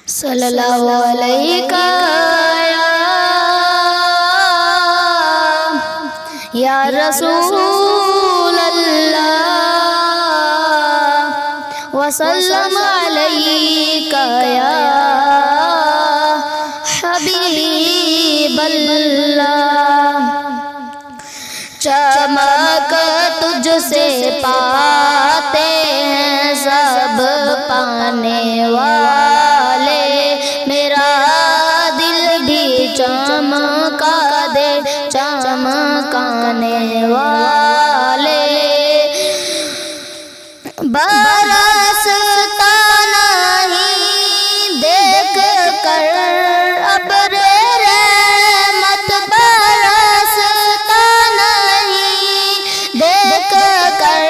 सल्लल्लाहु अलैहि या रसूल अल्लाह वसल्लम अलैका या हबीब अल्लाह। चमक तुझसे पाते हैं सब पाने वाले, मेरा दिल भी चमका दे चमकाने वाले। बरसता नहीं देख कर अब्रे रहमत, बरसता नहीं देख कर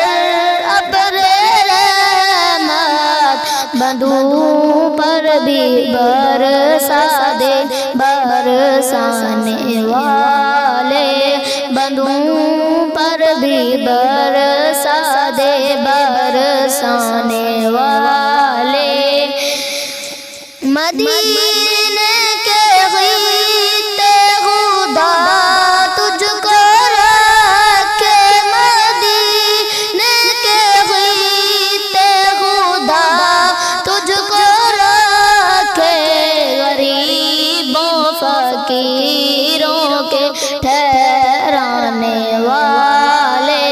अब्रे रहमत, बंधुओं पर भी बरसा दे बरसाने वाले, बंधुओं पर भी बरसा दे बरसाने वाले। मदीने के गीते खुदा तुझको रखे, मदीने के गीते खुदा तुझको रखे, गरीबों फकीरों के ठहराने वाले,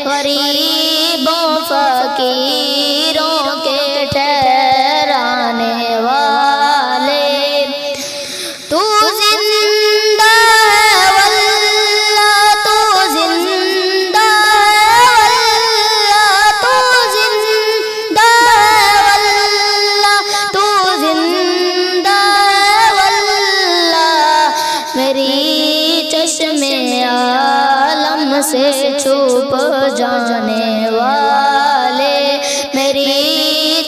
गरीबों फकीरों के ठहराने वाले। तू जिंदा है वल्लाह, तू जिंदा है वल्लाह, तू जिंदा है वल्लाह, तू जिंदा है वल्लाह। मेरी चश्मे आलम से छुप जाने वाले, मेरी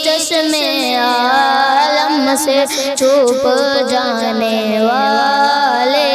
चश्मे आलम से छुप जाने वाले।